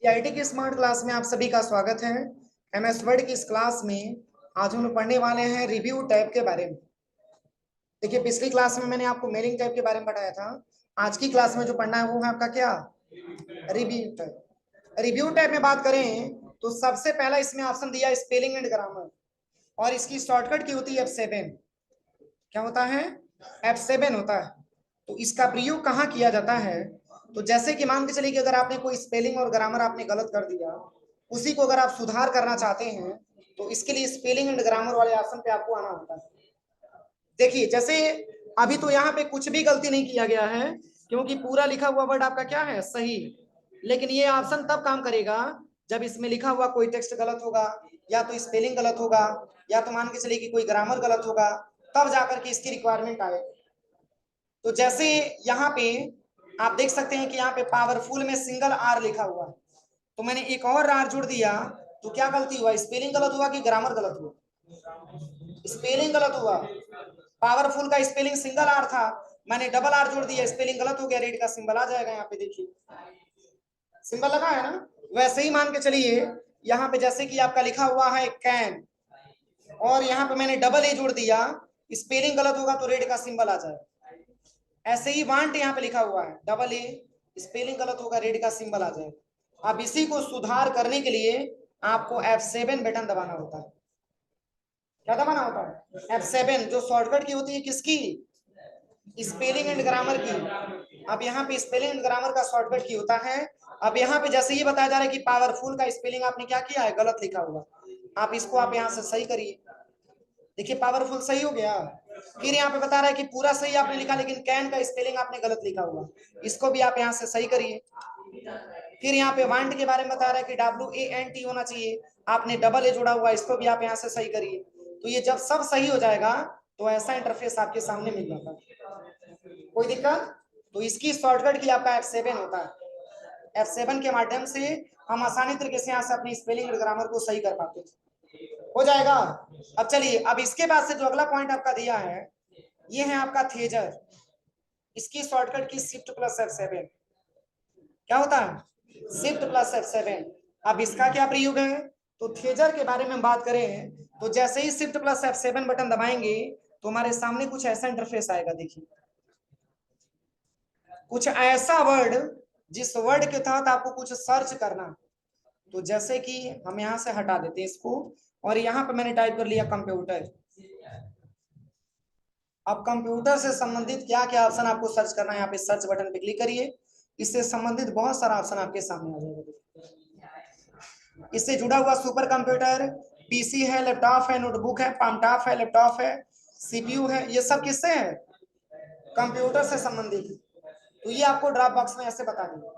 IT की smart class में आप सभी का स्वागत है। एमएस वर्ड की इस क्लास में आज हम लोग पढ़ने वाले हैं रिव्यू टैब के बारे में। देखिए, पिछली क्लास में मैंने आपको मेलिंग टैब के बारे में बताया था। आज की क्लास में जो पढ़ना है वो है आपका क्या, रिव्यू टैब। रिव्यू टैब में बात करें तो सबसे पहला इसमें ऑप्शन दिया स्पेलिंग एंड ग्रामर, और इसकी शॉर्टकट की होती है F7। क्या होता है? F7 होता है। तो इसका प्रयोग कहाँ किया जाता है? तो जैसे कि मान के चलिए कि अगर आपने कोई स्पेलिंग और ग्रामर आपने गलत कर दिया, उसी को अगर आप सुधार करना चाहते हैं तो इसके लिए स्पेलिंग एंड ग्रामर वाले ऑप्शन पे आपको आना होता है। देखिए, जैसे अभी तो यहाँ पे कुछ भी गलती नहीं किया गया है, क्योंकि पूरा लिखा हुआ वर्ड आपका क्या है, सही। लेकिन ये ऑप्शन तब काम करेगा जब इसमें लिखा हुआ कोई टेक्स्ट गलत होगा, या तो स्पेलिंग गलत होगा, या तो मान के चलिए कि कोई ग्रामर गलत होगा, तब जाकर के इसकी रिक्वायरमेंट आए। तो जैसे यहाँ पे आप देख सकते हैं कि यहाँ पे पावरफुल में सिंगल आर लिखा हुआ है, तो मैंने एक और आर जोड़ दिया, तो क्या गलती हुआ? स्पेलिंग गलत हुआ कि ग्रामर गलत हुआ? स्पेलिंग गलत हुआ। पावरफुल का स्पेलिंग सिंगल आर था, मैंने डबल आर जोड़ दिया, स्पेलिंग गलत हो गया, रेड का सिंबल आ जाएगा। यहाँ पे देखिए सिंबल लगा है ना। वैसे ही मान के चलिए यहाँ पे जैसे कि आपका लिखा हुआ है कैन, और यहाँ पे मैंने डबल ए जोड़ दिया, स्पेलिंग गलत होगा तो रेड का सिंबल आ जाएगा। ऐसे ही वांट यहाँ पे लिखा हुआ है डबल ए, स्पेलिंग गलत होगा, रेड का सिंबल आ जाएगा। अब इसी को सुधार करने के लिए आपको F7 बटन दबाना होता है। क्या दबाना होता है? F7, जो शॉर्टकट की होती है किसकी? स्पेलिंग एंड ग्रामर की। अब यहाँ पे स्पेलिंग एंड ग्रामर का शॉर्टकट की होता है। अब यहाँ पे जैसे ये बताया जा रहा है कि पावरफुल का स्पेलिंग आपने क्या किया है, गलत लिखा हुआ। आप इसको आप यहाँ से सही करिए। देखिए पावरफुल सही हो गया। फिर यहाँ पे बता रहा है कि पूरा सही आपने लिखा, लेकिन कैन का स्पेलिंग आपने गलत लिखा हुआ, इसको भी आप यहाँ से सही करिए। फिर यहाँ पे वांट के बारे में बता रहा है कि WANT होना चाहिए, आपने डबल ए जोड़ा हुआ, इसको भी आप यहाँ से सही करिए। तो ये जब सब सही हो जाएगा तो ऐसा इंटरफेस आपके सामने मिल जाता है। कोई दिक्कत? तो इसकी शॉर्टकट की आपका F7 होता है। F7 के माध्यम से हम आसानी तरीके से यहाँ से अपनी स्पेलिंग और ग्रामर को सही कर पाते हो जाएगा। अब चलिए, अब इसके बाद से जो अगला पॉइंट आपका दिया है ये है आपका थेजर। इसकी शॉर्टकट की शिफ्ट प्लस F7। क्या होता है? Shift plus F7। अब इसका क्या प्रयोग है? तो थेजर के बारे में बात करें तो जैसे ही शिफ्ट प्लस F7 बटन दबाएंगे तो हमारे सामने कुछ ऐसा इंटरफेस आएगा। देखिए कुछ ऐसा वर्ड, जिस वर्ड के तहत आपको कुछ सर्च करना। तो जैसे कि हम यहाँ से हटा देते हैं इसको, और यहाँ पे मैंने टाइप कर लिया कंप्यूटर। अब कंप्यूटर से संबंधित क्या क्या ऑप्शन आपको सर्च करना है, यहाँ पे सर्च बटन पे क्लिक करिए। इससे संबंधित बहुत सारा ऑप्शन आपके सामने आ जाएगा। इससे जुड़ा हुआ सुपर कंप्यूटर, पीसी है, लैपटॉप है, नोटबुक है, पामटॉप है, लैपटॉप है, सीपीयू है, ये सब किससे है? कंप्यूटर से संबंधित। तो ये आपको ड्रॉप बॉक्स में ऐसे बता देंगे।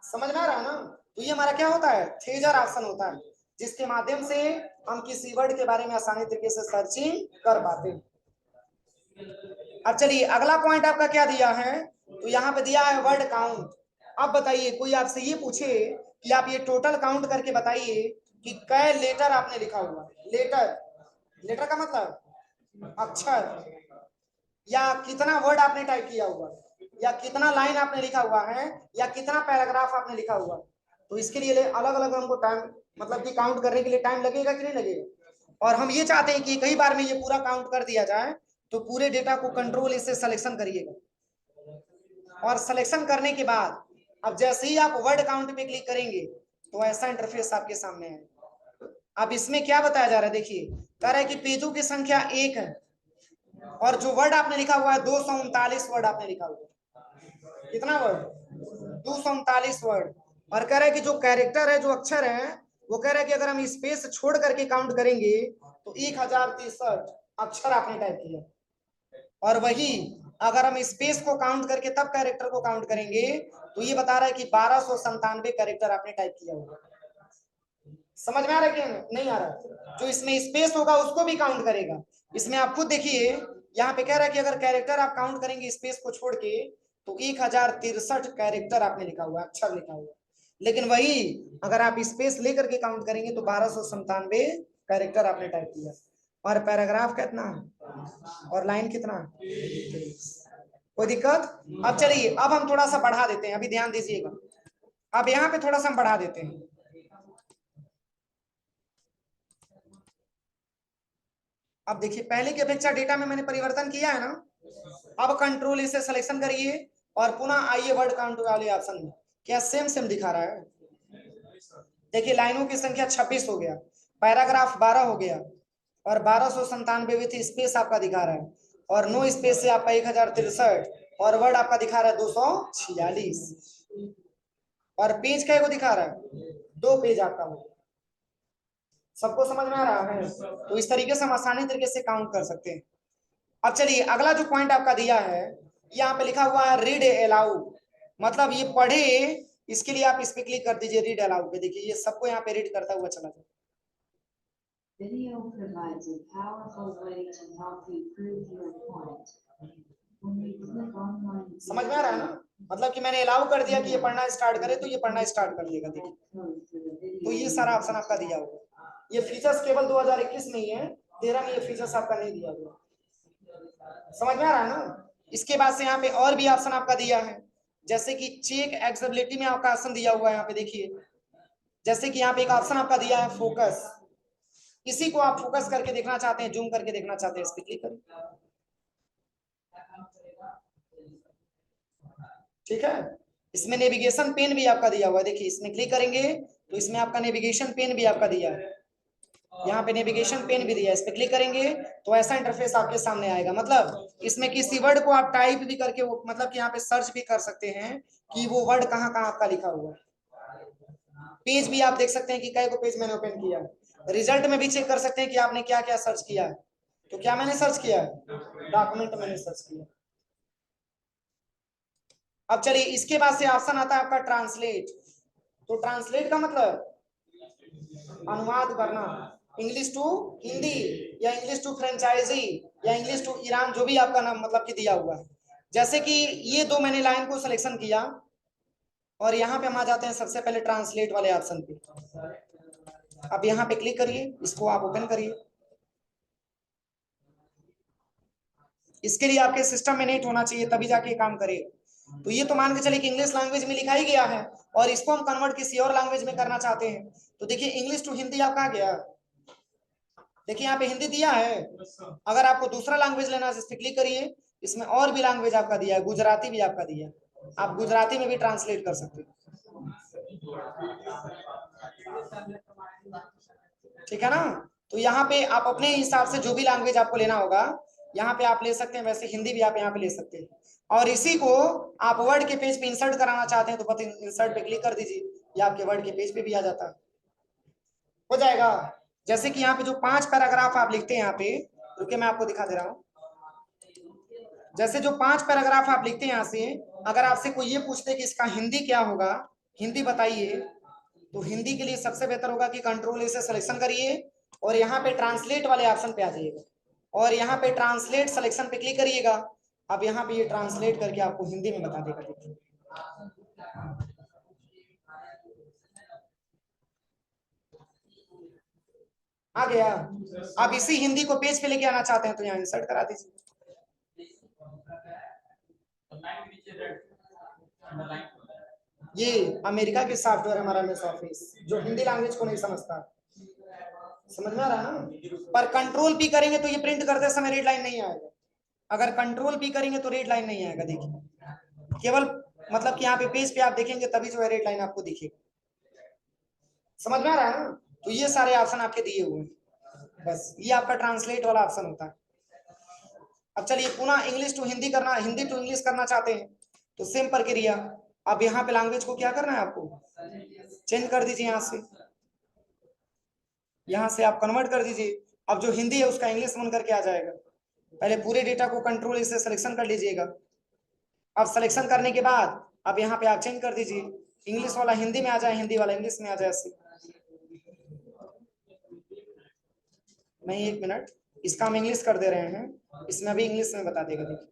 समझ में आ रहा है ना? तो ये हमारा क्या होता है? थेजर ऑप्शन होता है, जिसके माध्यम से हम किसी वर्ड के बारे में आसानी तरीके से सर्चिंग कर पाते हैं। अब चलिए अगला पॉइंट आपका क्या दिया है? तो यहाँ पे दिया है वर्ड काउंट। अब बताइए, कोई आपसे ये पूछे कि आप ये टोटल काउंट करके बताइए कि कै लेटर आपने लिखा हुआ। लेटर, लेटर का मतलब अक्षर, या कितना वर्ड आपने टाइप किया हुआ, या कितना लाइन आपने लिखा हुआ है, या कितना पैराग्राफ आपने लिखा हुआ। तो इसके लिए अलग अलग हमको टाइम, मतलब कि काउंट करने के लिए टाइम लगेगा कि नहीं लगेगा। और हम ये चाहते हैं कि कई बार में ये पूरा काउंट कर दिया जाए। तो पूरे डेटा को कंट्रोल इससे सिलेक्शन करिएगा, और सिलेक्शन करने के बाद अब जैसे ही आप वर्ड काउंट पे क्लिक करेंगे तो ऐसा इंटरफेस आपके सामने है। अब इसमें क्या बताया जा रहा है? देखिए कह रहा है कि पेजों की संख्या 1 है, और जो वर्ड आपने लिखा हुआ है 239 वर्ड आपने लिखा हुआ है। कितना वर्ड? 239 वर्ड। और कह रहा है कि जो कैरेक्टर है, जो अक्षर है, वो कह रहा है कि अगर हम स्पेस छोड़ करके काउंट करेंगे तो 1063 अक्षर आपने टाइप किया। और वही अगर हम स्पेस को काउंट करके तब कैरेक्टर को काउंट करेंगे तो ये बता रहा है कि 1297 कैरेक्टर आपने टाइप किया होगा। समझ में आ रहा है कि नहीं आ रहा? जो इसमें स्पेस होगा उसको भी काउंट करेगा। इसमें आप खुद देखिए, यहाँ पे कह रहा है कि अगर कैरेक्टर आप काउंट करेंगे स्पेस को छोड़ के तो 1063 कैरेक्टर आपने लिखा हुआ, अक्षर लिखा हुआ। लेकिन वही अगर आप स्पेस लेकर के काउंट करेंगे तो 1297 कैरेक्टर आपने टाइप किया। और पैराग्राफ कितना, और लाइन कितना? कोई दिक्कत? अब चलिए, अब हम थोड़ा सा बढ़ा देते हैं, अभी ध्यान दीजिएगा। अब यहाँ पे थोड़ा सा हम बढ़ा देते हैं। अब देखिए पहले की अपेक्षा डेटा में मैंने परिवर्तन किया है ना। अब कंट्रोल इसे सिलेक्शन करिए और पुनः आइए वर्ड काउंट वाले ऑप्शन में। क्या सेम सेम दिखा रहा है? देखिए लाइनों की संख्या 26 हो गया, पैराग्राफ 12 हो गया और 1297 विथ स्पेस आपका दिखा रहा है, और नो स्पेस से आपका 1063 और वर्ड आपका दिखा रहा है 246 और पेज क्या को दिखा रहा है? 2 पेज आपका हो। सबको समझ में आ रहा है? तो इस तरीके से हम आसानी तरीके से काउंट कर सकते हैं। अब चलिए अगला जो पॉइंट आपका दिया है, यहाँ पे लिखा हुआ है रीड अलाउ, मतलब ये पढ़े, इसके लिए आप इस पे क्लिक कर दीजिए रीड अलाउ पे। देखिए ये सबको यहाँ पे रीड करता हुआ चला जाए। Video provides a powerful way to help you prove your point. When you click online, समझ में आ रहा है ना? मतलब कि मैंने अलाउ कर दिया कि ये पढ़ना स्टार्ट करे तो ये पढ़ना स्टार्ट कर देगा। देखिए तो ये सारा ऑप्शन आपका दिया हुआ। ये फीचर्स केवल 2021 में ही है, 13 में ये फीचर्स आपका नहीं दिया हुआ। समझ में आ रहा है ना? इसके बाद से यहाँ पे और भी ऑप्शन आपका दिया है, जैसे कि चेक एक्सेसिबिलिटी में आपका ऑप्शन दिया हुआ है। यहाँ पे देखिए जैसे कि यहाँ पे एक ऑप्शन आपका दिया है फोकस, इसी को आप फोकस करके देखना चाहते हैं, जूम करके देखना चाहते हैं, इस पे क्लिक करें। ठीक है, इसमें नेविगेशन पेन भी आपका दिया हुआ है। देखिए इसमें क्लिक करेंगे तो इसमें आपका नेविगेशन पेन भी आपका दिया है, यहाँ पे नेविगेशन पेन भी दिया है। इस पे क्लिक करेंगे तो ऐसा इंटरफेस आपके सामने आएगा। मतलब इसमें किसी वर्ड को आप टाइप भी करके वो मतलब कि यहाँ पे सर्च भी कर सकते हैं कि वो वर्ड कहाँ कहाँ आपका लिखा हुआ है। पेज भी आप देख सकते हैं कि कई को पेज मैंने ओपन किया है। रिजल्ट में भी चेक कर सकते हैं कि आपने क्या क्या सर्च किया है। तो क्या मैंने सर्च किया है? डॉक्यूमेंट मैंने सर्च किया। अब चलिए इसके बाद से ऑप्शन आता है आपका ट्रांसलेट। तो ट्रांसलेट का मतलब अनुवाद करना, इंग्लिश टू हिंदी या इंग्लिश टू फ्रेंचाइजी या इंग्लिश टू ईरान, जो भी आपका नाम मतलब कि दिया हुआ है। जैसे कि ये दो मैंने लाइन को सिलेक्शन किया और यहाँ पे हम आ जाते हैं सबसे पहले ट्रांसलेट वाले ऑप्शन पे। अब यहाँ पे क्लिक करिए, इसको आप ओपन करिए। इसके लिए आपके सिस्टम में नेट होना चाहिए तभी जाके काम करेगा। तो ये तो मान के चलिए कि इंग्लिश लैंग्वेज में लिखा ही गया है और इसको हम कन्वर्ट किसी और लैंग्वेज में करना चाहते हैं। तो देखिए इंग्लिश टू हिंदी आप कहाँ गया? देखिए यहाँ पे हिंदी दिया है। अगर आपको दूसरा लैंग्वेज लेना है इस पे क्लिक करिए, इसमें और भी लैंग्वेज आपका दिया है, गुजराती भी आपका दिया है, आप गुजराती में भी ट्रांसलेट कर सकते हैं। ठीक है ना? तो यहाँ पे आप अपने हिसाब से जो भी लैंग्वेज आपको लेना होगा यहाँ पे आप ले सकते हैं। वैसे हिंदी भी आप यहाँ पे ले सकते हैं और इसी को आप वर्ड के पेज पे इंसर्ट कराना चाहते हैं तो बस इंसर्ट पे क्लिक कर दीजिए, या आपके वर्ड के पेज पे भी आ जाता है, हो जाएगा। जैसे कि यहाँ पे जो 5 पैराग्राफ आप लिखते हैं यहाँ पे, रुके मैं आपको दिखा दे रहा हूँ। जैसे जो 5 पैराग्राफ आप लिखते हैं यहाँ से, अगर आपसे कोई ये पूछते कि इसका हिंदी क्या होगा, हिंदी बताइए, तो हिंदी के लिए सबसे बेहतर होगा कि कंट्रोल से सिलेक्शन करिए और यहाँ पे ट्रांसलेट वाले ऑप्शन पे आ जाइएगा और यहाँ पे ट्रांसलेट सिलेक्शन पे क्लिक करिएगा। अब यहाँ पे ये ट्रांसलेट करके आपको हिंदी में बता देगा। देखिए आ गया। आप इसी हिंदी को पेज पे लेके आना चाहते हैं तो यहाँ इंसर्ट करा दीजिए। ये अमेरिका के सॉफ्टवेयर हमारा एमएस ऑफिस जो हिंदी लैंग्वेज को नहीं समझता। समझ में आ रहा है ना? पर कंट्रोल पी करेंगे तो ये प्रिंट करते समय रेड लाइन नहीं आएगा। अगर कंट्रोल पी करेंगे तो रेड लाइन नहीं आएगा। देखिए केवल मतलब कि यहाँ पे पेज पे आप देखेंगे तभी जो है रेड लाइन आपको दिखेगा। समझ में आ रहा है ना? तो ये सारे ऑप्शन आपके दिए हुए हैं, बस ये आपका ट्रांसलेट वाला ऑप्शन होता है। अब चलिए पुनः इंग्लिश टू हिंदी करना, हिंदी टू इंग्लिश करना चाहते हैं तो सेम प्रक्रिया। अब यहाँ पे लैंग्वेज को क्या करना है, आपको चेंज कर दीजिए। यहाँ से आप कन्वर्ट कर दीजिए। अब जो हिंदी है उसका इंग्लिश बन करके आ जाएगा। पहले पूरे डेटा को कंट्रोल इसे सिलेक्शन कर लीजिएगा। अब सिलेक्शन करने के बाद अब यहाँ पे आप चेंज कर दीजिए, इंग्लिश वाला हिंदी में आ जाए, हिंदी वाला इंग्लिश में आ जाए। नहीं, एक मिनट, इसका हम इंग्लिश कर दे रहे हैं, इसमें अभी इंग्लिश में बता देगा। देखिए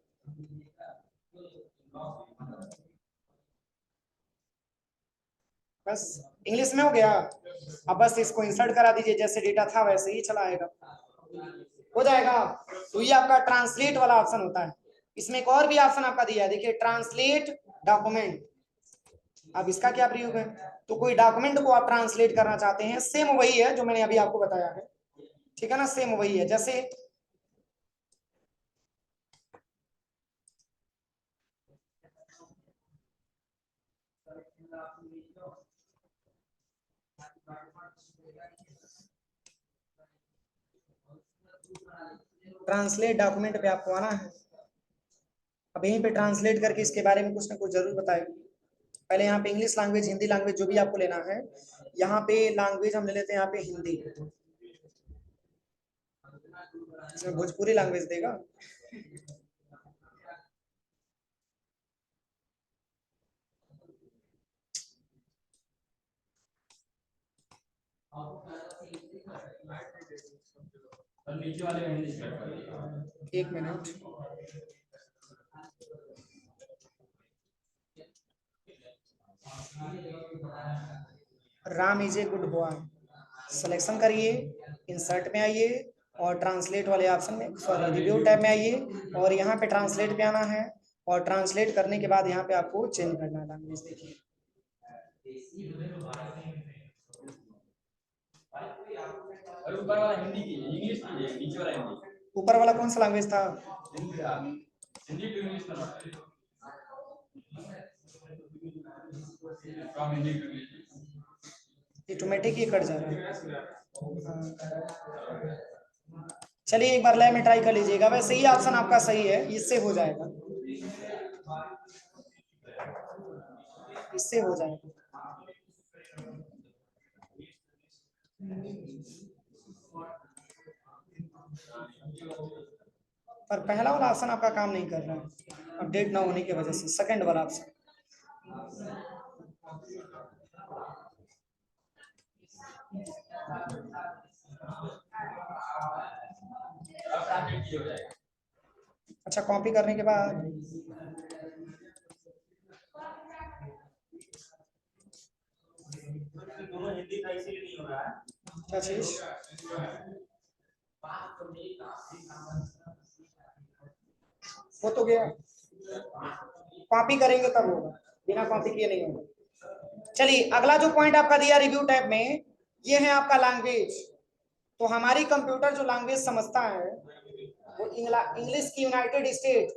बस इंग्लिश में हो गया। अब बस इसको इंसर्ट करा दीजिए, जैसे डेटा था वैसे ही चला आएगा, हो जाएगा। तो ये आपका ट्रांसलेट वाला ऑप्शन होता है। इसमें एक और भी ऑप्शन आपका दिया है, देखिए ट्रांसलेट डॉक्यूमेंट। अब इसका क्या प्रयोग है? तो कोई डॉक्यूमेंट को आप ट्रांसलेट करना चाहते हैं, सेम वही है जो मैंने अभी आपको बताया है, ठीक है ना, सेम वही है। जैसे ट्रांसलेट डॉक्यूमेंट पे आपको आना है। अब यहीं पे ट्रांसलेट करके इसके बारे में कुछ ना कुछ जरूर बताएं। पहले यहाँ पे इंग्लिश लैंग्वेज, हिंदी लैंग्वेज जो भी आपको लेना है, यहाँ पे लैंग्वेज हम ले लेते हैं यहाँ पे हिंदी, इसमें भोजपुरी लैंग्वेज देगा। एक minute, Ram is a good boy, selection करिए, इंसर्ट में आइए और ट्रांसलेट वाले ऑप्शन में, सॉरी रिव्यू टैब में आइए और यहाँ पे ट्रांसलेट पे आना है और ट्रांसलेट करने के बाद यहाँ पे आपको चेंज करना है लैंग्वेज। देखिए ऊपर वाला हिंदी की, इंग्लिश की है, नीचे वाला हिंदी। ऊपर वाला कौन सा लैंग्वेज था? हिंदी टू इंग्लिश ना, from Hindi to English automatic ही कट जा रहा है। चलिए एक बार लैब में ट्राई कर लीजिएगा, वैसे ही ऑप्शन आपका सही है, इससे हो जाएगा, इससे हो जाएगा। पर पहला वाला ऑप्शन आपका काम नहीं कर रहा है अपडेट ना होने की वजह से, सेकंड वाला ऑप्शन। अच्छा, कॉपी करने के बाद दोनों हिंदी का इसीलिए नहीं हो रहा है। क्या चीज? हो तो गया, कॉपी करेंगे तब होगा, बिना कॉपी किए नहीं होगा। चलिए अगला जो पॉइंट आपका दिया रिव्यू टैब में, ये है आपका लैंग्वेज। तो हमारी कंप्यूटर जो लैंग्वेज समझता है वो इंग्लिश की यूनाइटेड स्टेट,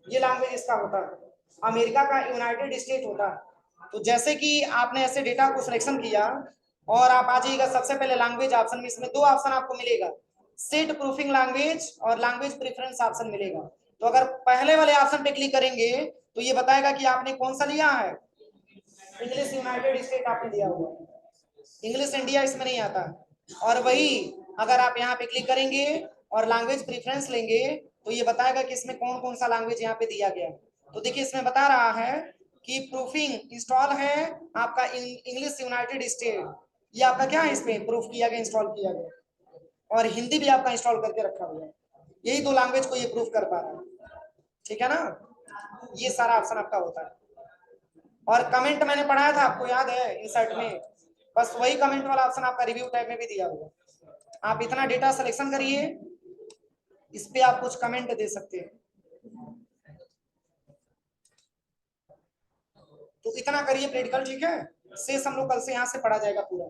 ये लैंग्वेज इसका होता है। अमेरिका का यूनाइटेड स्टेट होता है। तो जैसे कि आपने ऐसे डेटा को सिलेक्शन किया और आप आ जाइएगा सबसे पहले लैंग्वेज ऑप्शन में, इसमें दो ऑप्शन आपको मिलेगा, सेट प्रूफिंग लैंग्वेज और लैंग्वेज प्रेफरेंस ऑप्शन मिलेगा। तो अगर पहले वाले ऑप्शन पे क्लिक करेंगे तो ये बताएगा कि आपने कौन सा लिया है, इंग्लिश यूनाइटेड स्टेट आपने लिया हुआ है, इंग्लिश इंडिया इसमें नहीं आता। और वही अगर आप यहाँ पे क्लिक करेंगे और लैंग्वेज प्रेफरेंस लेंगे तो ये बताएगा कि इसमें कौन कौन सा लैंग्वेज यहाँ पे दिया गया है। तो देखिए इसमें बता रहा है कि प्रूफिंग इंस्टॉल है आपका इंग्लिश यूनाइटेड स्टेट, ये आपका क्या है, इसमें प्रूफ किया गया, इंस्टॉल किया गया, और हिंदी भी आपका इंस्टॉल करके रखा हुआ है। यही दो लैंग्वेज को ये प्रूफ कर पा रहा है, ठीक है ना। ये सारा ऑप्शन आपका होता है। और कमेंट मैंने पढ़ाया था, आपको याद है इंसर्ट में, बस वही कमेंट वाला ऑप्शन आपका रिव्यू टैब में भी दिया हुआ। आप इतना डेटा सिलेक्शन करिए, इस पे आप कुछ कमेंट दे सकते हैं। तो इतना करिए प्रैक्टिकल, ठीक है, शेष हम लोग कल से यहाँ से पढ़ा जाएगा पूरा।